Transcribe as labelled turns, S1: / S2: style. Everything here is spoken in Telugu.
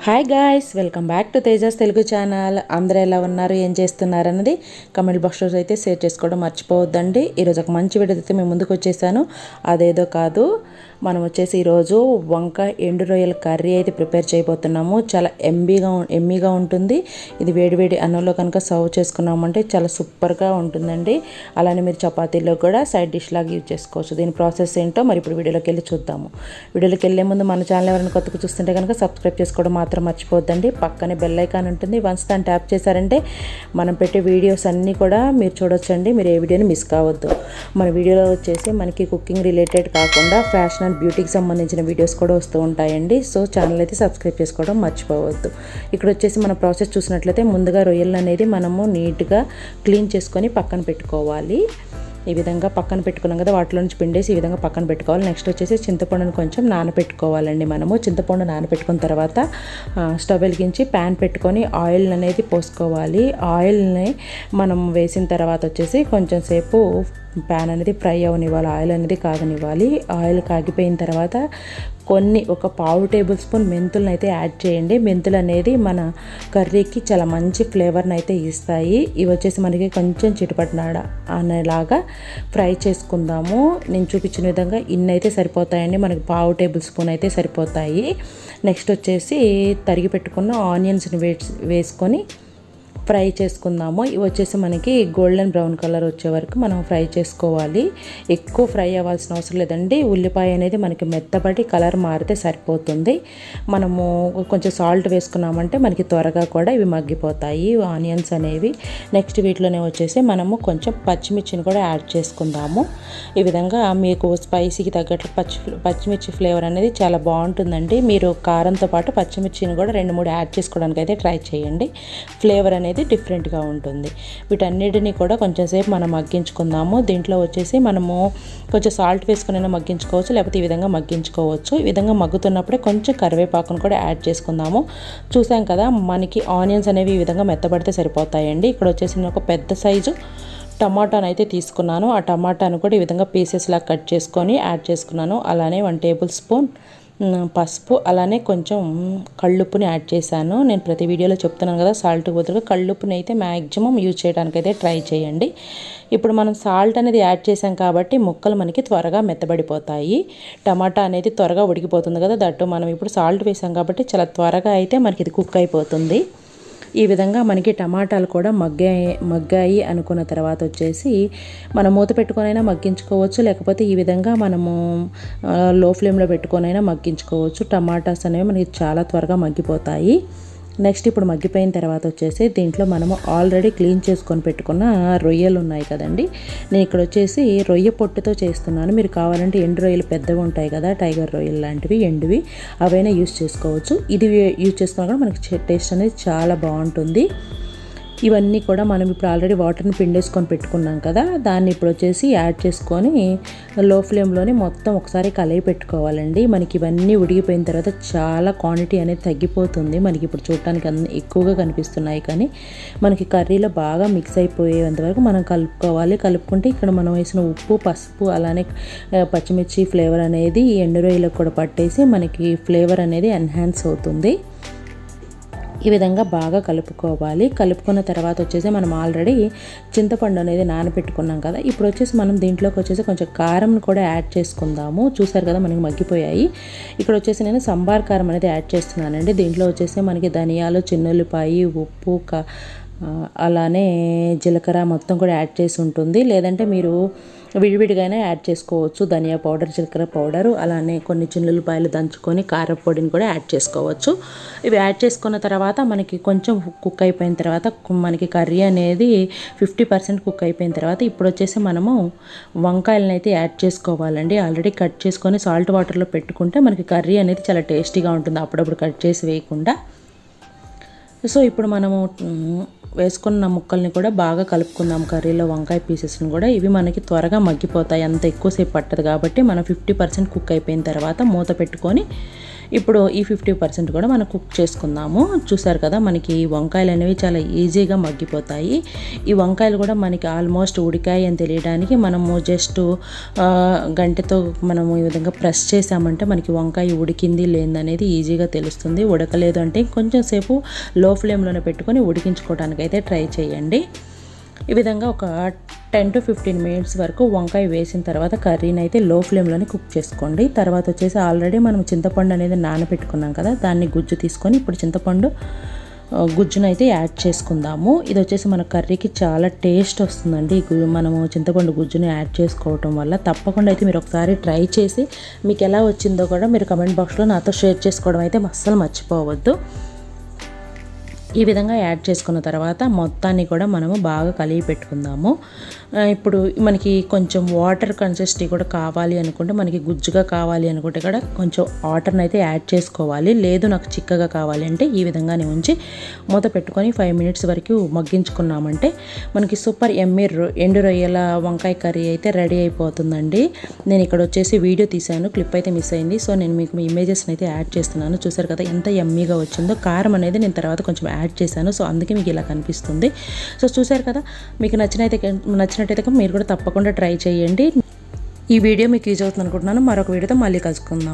S1: Hi guys, welcome back to Tejas Telugu channel. అందరూ ఎలా ఉన్నారు, ఏం చేస్తున్నారు అన్నది కమెంట్ బాక్స్లో అయితే షేర్ చేసుకోవడం మర్చిపోవద్దండి. ఈరోజు ఒక మంచి వీడియో అయితే మేము ముందుకు వచ్చేసాను. అదేదో కాదు, మనం వచ్చేసి ఈరోజు వంకాయ ఎండు రొయ్యల కర్రీ అయితే ప్రిపేర్ చేయబోతున్నాము. చాలా ఎమ్మీగా ఉంటుంది. ఇది వేడివేడి అన్నంలో కనుక సర్వ్ చేసుకున్నామంటే చాలా సూపర్గా ఉంటుందండి. అలానే మీరు చపాతీలో కూడా సైడ్ డిష్ లాగా యూజ్ చేసుకోవచ్చు. దీని ప్రాసెస్ ఏంటో మరి ఇప్పుడు వీడియోలోకి వెళ్ళి చూద్దాము. వీడియోలోకి వెళ్ళే ముందు మన ఛానల్ ఎవరైనా కొత్తగా చూస్తుంటే కనుక సబ్స్క్రైబ్ చేసుకోవడం మాత్రం మర్చిపోద్దండి. పక్కనే బెల్ ఐకాన్ ఉంటుంది, వన్స్ దాన్ని ట్యాప్ చేశారంటే మనం పెట్టే వీడియోస్ అన్నీ కూడా మీరు చూడొచ్చండి. మీరు ఏ వీడియోని మిస్ కావద్దు. మన వీడియోలో వచ్చేసి మనకి కుకింగ్ రిలేటెడ్ కాకుండా ఫ్యాషన్ అండ్ బ్యూటీకి సంబంధించిన వీడియోస్ కూడా వస్తూ ఉంటాయండి. సో ఛానల్ అయితే సబ్స్క్రైబ్ చేసుకోవడం మర్చిపోవద్దు. ఇక్కడ వచ్చేసి మన ప్రాసెస్ చూసినట్లయితే ముందుగా రొయ్యలు అనేది మనము నీట్గా క్లీన్ చేసుకొని పక్కన పెట్టుకోవాలి. ఈ విధంగా పక్కన పెట్టుకున్నాం కదా, వాటిలో నుంచి పిండేసి ఈ విధంగా పక్కన పెట్టుకోవాలి. నెక్స్ట్ వచ్చేసి చింతపండును కొంచెం నానబెట్టుకోవాలండి. మనము చింతపండు నానబెట్టుకున్న తర్వాత స్టవ్ వెలిగించి ప్యాన్ పెట్టుకొని ఆయిల్ అనేది పోసుకోవాలి. ఆయిల్ని మనం వేసిన తర్వాత వచ్చేసి కొంచెం సేపు ప్యాన్ అనేది ఫ్రై అవనివ్వాలి, ఆయిల్ అనేది కాగనివ్వాలి. ఆయిల్ కాగిపోయిన తర్వాత ఒక పావు టేబుల్ స్పూన్ మెంతులను అయితే యాడ్ చేయండి. మెంతులు అనేది మన కర్రీకి చాలా మంచి ఫ్లేవర్ని అయితే ఇస్తాయి. ఇవి వచ్చేసి మనకి కొంచెం చిటపటనాడ అనేలాగా ఫ్రై చేసుకుందాము. నేను చూపించిన విధంగా ఇన్ని అయితే సరిపోతాయండి, మనకి పావు టేబుల్ స్పూన్ అయితే సరిపోతాయి. నెక్స్ట్ వచ్చేసి తరిగి పెట్టుకున్న ఆనియన్స్ని వేసుకొని ఫ్రై చేసుకుందాము. ఇవి వచ్చేసి మనకి గోల్డెన్ బ్రౌన్ కలర్ వచ్చే వరకు మనం ఫ్రై చేసుకోవాలి. ఎక్కువ ఫ్రై అవ్వాల్సిన అవసరం లేదండి. ఉల్లిపాయ అనేది మనకి మెత్తబడి కలర్ మారితే సరిపోతుంది. మనము కొంచెం సాల్ట్ వేసుకున్నామంటే మనకి త్వరగా కూడా ఇవి మగ్గిపోతాయి ఆనియన్స్ అనేవి. నెక్స్ట్ వీటిలోనే వచ్చేసి మనము కొంచెం పచ్చిమిర్చిని కూడా యాడ్ చేసుకుందాము. ఈ విధంగా మీకు స్పైసీకి తగ్గట్లు పచ్చిమిర్చి ఫ్లేవర్ అనేది చాలా బాగుంటుందండి. మీరు కారంతో పాటు పచ్చిమిర్చిని కూడా 2-3 యాడ్ చేసుకోవడానికి అయితే ట్రై చేయండి. ఫ్లేవర్ అనేది డిఫరెంట్గా ఉంటుంది. వీటన్నిటిని కూడా కొంచెం సేపు మనం మగ్గించుకుందాము. దీంట్లో వచ్చేసి మనము కొంచెం సాల్ట్ వేసుకునైనా మగ్గించుకోవచ్చు, లేకపోతే ఈ విధంగా మగ్గించుకోవచ్చు. ఈ విధంగా మగ్గుతున్నప్పుడే కొంచెం కరివేపాకును కూడా యాడ్ చేసుకుందాము. చూసాం కదా, మనకి ఆనియన్స్ అనేవి ఈ విధంగా మెత్తబడితే సరిపోతాయండి. ఇక్కడ వచ్చేసి నేను ఒక పెద్ద సైజు టమాటాను అయితే తీసుకున్నాను. ఆ టమాటాను కూడా ఈ విధంగా పీసెస్ లాగా కట్ చేసుకొని యాడ్ చేసుకున్నాను. అలానే 1 టేబుల్ స్పూన్ పసుపు, అలానే కొంచెం కళ్ళుప్పుని యాడ్ చేశాను. నేను ప్రతి వీడియోలో చెప్తున్నాను కదా, సాల్ట్ బదులుగా కళ్ళుప్పుని అయితే మ్యాక్సిమం యూజ్ చేయడానికి అయితే ట్రై చేయండి. ఇప్పుడు మనం సాల్ట్ అనేది యాడ్ చేసాం కాబట్టి ముక్కలు మనకి త్వరగా మెత్తబడిపోతాయి. టమాటా అనేది త్వరగా ఉడికిపోతుంది కదా, దట్టు మనం ఇప్పుడు సాల్ట్ వేసాం కాబట్టి చాలా త్వరగా అయితే మనకి ఇది కుక్ అయిపోతుంది. ఈ విధంగా మనకి టమాటాలు కూడా మగ్గాయి అనుకున్న తర్వాత వచ్చేసి మనం మూత పెట్టుకొనైనా మగ్గించుకోవచ్చు, లేకపోతే ఈ విధంగా మనము లో ఫ్లేమ్లో పెట్టుకొనైనా మగ్గించుకోవచ్చు. టమాటాస్ అనేవి మనకి చాలా త్వరగా మగ్గిపోతాయి. నెక్స్ట్ ఇప్పుడు మగ్గిపోయిన తర్వాత వచ్చేసి దీంట్లో మనము ఆల్రెడీ క్లీన్ చేసుకొని పెట్టుకున్న రొయ్యలు ఉన్నాయి కదండి. నేను ఇక్కడ వచ్చేసి రొయ్య పొట్టుతో చేస్తున్నాను. మీరు కావాలంటే ఎండు రొయ్యలు పెద్దవి ఉంటాయి కదా, టైగర్ రొయ్యలు లాంటివి ఎండువి, అవైనా యూజ్ చేసుకోవచ్చు. ఇది యూజ్ చేసుకున్నా కూడా మనకి టేస్ట్ అనేది చాలా బాగుంటుంది. ఇవన్నీ కూడా మనం ఇప్పుడు ఆల్రెడీ వాటర్ని పిండేసుకొని పెట్టుకున్నాం కదా, దాన్ని ఇప్పుడు వచ్చేసి యాడ్ చేసుకొని లో ఫ్లేమ్లోనే మొత్తం ఒకసారి కలిపి పెట్టుకోవాలండి. మనకి ఇవన్నీ ఉడికిపోయిన తర్వాత చాలా క్వాంటిటీ అనేది తగ్గిపోతుంది. మనకి ఇప్పుడు చూడటానికి అన్ని ఎక్కువగా కనిపిస్తున్నాయి, కానీ మనకి కర్రీలో బాగా మిక్స్ అయిపోయేంత వరకు మనం కలుపుకోవాలి. కలుపుకుంటే ఇక్కడ మనం వేసిన ఉప్పు, పసుపు, అలానే పచ్చిమిర్చి ఫ్లేవర్ అనేది ఎండు రొయ్యలకు కూడా పట్టేసి మనకి ఫ్లేవర్ అనేది ఎన్హాన్స్ అవుతుంది. ఈ విధంగా బాగా కలుపుకోవాలి. కలుపుకున్న తర్వాత వచ్చేసి మనం ఆల్రెడీ చింతపండు అనేది నానబెట్టుకున్నాం కదా, ఇప్పుడు వచ్చేసి మనం దీంట్లోకి వచ్చేసి కొంచెం కారం కూడా యాడ్ చేసుకుందాము. చూసారు కదా, మనకి మగ్గిపోయాయి. ఇక్కడ వచ్చేసి నేను సంబార్ కారం అనేది యాడ్ చేస్తున్నానండి. దీంట్లో వచ్చేసి మనకి ధనియాలు, చిన్నుల్లిపాయి, ఉప్పు, అలానే జీలకర్ర మొత్తం కూడా యాడ్ చేసి ఉంటుంది. లేదంటే మీరు విడివిడిగానే యాడ్ చేసుకోవచ్చు. ధనియా పౌడర్, జీలకర్ర పౌడరు, అలానే కొన్ని చిన్నులపాయలు దంచుకొని కారం పొడిని కూడా యాడ్ చేసుకోవచ్చు. ఇవి యాడ్ చేసుకున్న తర్వాత మనకి కొంచెం కుక్ అయిపోయిన తర్వాత మనకి కర్రీ అనేది 50% కుక్ అయిపోయిన తర్వాత ఇప్పుడు వచ్చేసి మనము వంకాయలను అయితే యాడ్ చేసుకోవాలండి. ఆల్రెడీ కట్ చేసుకొని సాల్ట్ వాటర్లో పెట్టుకుంటే మనకి కర్రీ అనేది చాలా టేస్టీగా ఉంటుంది, అప్పుడప్పుడు కట్ చేసి వేయకుండా. సో ఇప్పుడు మనము వేసుకున్న ముక్కల్ని కూడా బాగా కలుపుకుందాం కర్రీలో, వంకాయ పీసెస్ని కూడా. ఇవి మనకి త్వరగా మగ్గిపోతాయి, అంత ఎక్కువసేపు పట్టదు కాబట్టి మనం 50% కుక్ అయిపోయిన తర్వాత మూత పెట్టుకొని ఇప్పుడు ఈ 50% కూడా మనం కుక్ చేసుకుందాము. చూసారు కదా, మనకి వంకాయలు అనేవి చాలా ఈజీగా మగ్గిపోతాయి. ఈ వంకాయలు కూడా మనకి ఆల్మోస్ట్ ఉడికాయి అని తెలియడానికి మనము జస్ట్ గంటెతో మనము ఈ విధంగా ప్రెస్ చేసామంటే మనకి వంకాయ ఉడికింది లేదనేది ఈజీగా తెలుస్తుంది. ఉడకలేదు అంటే కొంచెం సేపు లో ఫ్లేమ్లోనే పెట్టుకొని ఉడికించుకోవడానికి అయితే ట్రై చేయండి. ఈ విధంగా ఒక 10 to 15 మినిట్స్ వరకు వంకాయ వేసిన తర్వాత కర్రీని అయితే లో ఫ్లేమ్లోనే కుక్ చేసుకోండి. తర్వాత వచ్చేసి ఆల్రెడీ మనం చింతపండు అనేది నానబెట్టుకున్నాం కదా, దాన్ని గుజ్జు తీసుకొని ఇప్పుడు చింతపండు గుజ్జును అయితే యాడ్ చేసుకుందాము. ఇది వచ్చేసి మన కర్రీకి చాలా టేస్ట్ వస్తుందండి. మనము చింతపండు గుజ్జును యాడ్ చేసుకోవటం వల్ల తప్పకుండా అయితే మీరు ఒకసారి ట్రై చేసి మీకు ఎలా వచ్చిందో కూడా మీరు కమెంట్ బాక్స్లో నాతో షేర్ చేసుకోవడం అయితే అస్సలు మర్చిపోవద్దు. ఈ విధంగా యాడ్ చేసుకున్న తర్వాత మొత్తాన్ని కూడా మనము బాగా కలిపి పెట్టుకుందాము. ఇప్పుడు మనకి కొంచెం వాటర్ కన్సిస్టెన్సీ కూడా కావాలి అనుకుంటే, మనకి గుజ్జుగా కావాలి అనుకుంటే కూడా కొంచెం వాటర్ని అయితే యాడ్ చేసుకోవాలి. లేదు నాకు చిక్కగా కావాలి అంటే ఈ విధంగానే ఉంచి మూత పెట్టుకొని 5 మినిట్స్ వరకు మగ్గించుకున్నామంటే మనకి సూపర్ ఎమ్మి ఎండు రొయ్యల వంకాయ కర్రీ అయితే రెడీ అయిపోతుందండి. నేను ఇక్కడ వచ్చేసి వీడియో తీశాను, క్లిప్ అయితే మిస్ అయింది. సో నేను మీకు ఇమేజెస్ని అయితే యాడ్ చేస్తున్నాను. చూసారు కదా ఎంత ఎమ్మీగా వచ్చిందో. కారం అనేది నేను తర్వాత కొంచెం యాడ్ చేశాను, సో అందుకే మీకు ఇలా కనిపిస్తుంది. సో చూసారు కదా, మీకు నచ్చినట్టయితే మీరు కూడా తప్పకుండా ట్రై చేయండి. ఈ వీడియో మీకు యూజ్ అవుతుంది అనుకుంటున్నాను. మరొక వీడియోతో మళ్ళీ కలుసుకుందాం.